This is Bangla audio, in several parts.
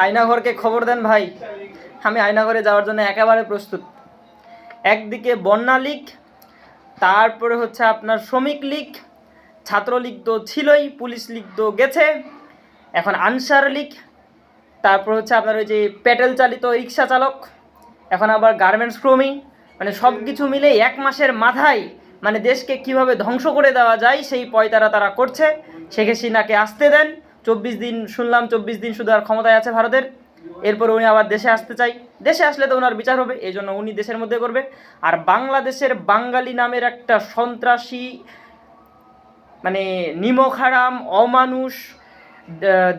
আয়নাঘরকে খবর দেন ভাই, আমি আয়নাঘরে যাওয়ার জন্য একেবারে প্রস্তুত। একদিকে বন্যা লীগ, তারপরে হচ্ছে আপনার শ্রমিক লীগ, ছাত্রলীগ তো ছিলই, পুলিশ লীগ তো গেছে, এখন আনসার লীগ, তারপর হচ্ছে আপনার ওই যে পেট্রোল চালিত রিক্সা চালক, এখন আবার গার্মেন্টস কর্মী, মানে সব কিছু মিলে এক মাসের মাথায় মানে দেশকে কিভাবে ধ্বংস করে দেওয়া যায় সেই পয়তারা তারা করছে। শেখ হাসিনাকে আসতে দেন, 24 দিন শুনলাম, 24 দিন শুধু আর ক্ষমতায় আছে ভারতের, এরপরে উনি আবার দেশে আসতে চাই, দেশে আসলে তো ওনার বিচার হবে, এই জন্য উনি দেশের মধ্যে করবে। আর বাংলাদেশের বাঙালি নামের একটা সন্ত্রাসী, মানে নিমকহারাম, অমানুষ,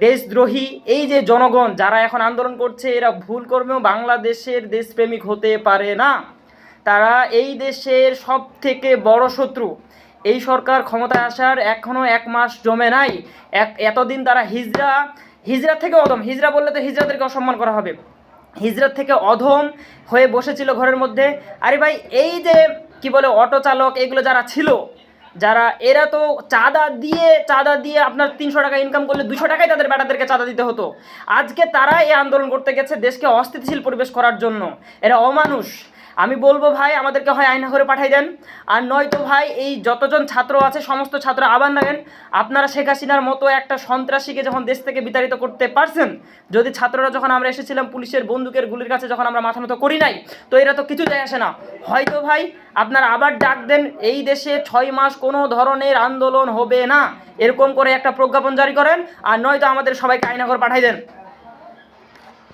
দেশদ্রোহী, এই যে জনগণ যারা এখন আন্দোলন করছে, এরা ভুল কর্মেও বাংলাদেশের দেশপ্রেমিক হতে পারে না। তারা এই দেশের সব থেকে বড় শত্রু। এই সরকার ক্ষমতায় আসার এখনও 1 মাস জমে নাই, এতদিন তারা হিজরা থেকে অদম, হিজরা বললে তো হিজরাদেরকে অসম্মান করা হবে, হিজরাত থেকে অধম হয়ে বসেছিল ঘরের মধ্যে। আরে ভাই, এই যে কি বলে অটো চালক, এগুলো যারা ছিল, যারা এরা তো চাঁদা দিয়ে আপনার 300 টাকা ইনকাম করলে 200 টাকায় তাদের বেটাদেরকে চাঁদা দিতে হতো। আজকে তারা এই আন্দোলন করতে গেছে দেশকে অস্থিতিশীল পরিবেশ করার জন্য। এরা অমানুষ। আমি বলবো ভাই, আমাদেরকে হয় আয়নাঘরে পাঠাই দেন, আর নয়তো ভাই এই যতজন ছাত্র আছে সমস্ত ছাত্র আবার নাগেন। আপনারা শেখ হাসিনার মতো একটা সন্ত্রাসীকে যখন দেশ থেকে বিতাড়িত করতে পারছেন, যদি ছাত্ররা যখন আমরা এসেছিলাম পুলিশের বন্দুকের গুলির কাছে যখন আমরা মাথা নত করি নাই, তো এরা তো কিছু যায় আসে না। হয়তো ভাই আপনারা আবার ডাক দেন, এই দেশে 6 মাস কোনো ধরনের আন্দোলন হবে না, এরকম করে একটা প্রজ্ঞাপন জারি করেন, আর নয়তো আমাদের সবাইকে আয়নাঘর পাঠাই দেন।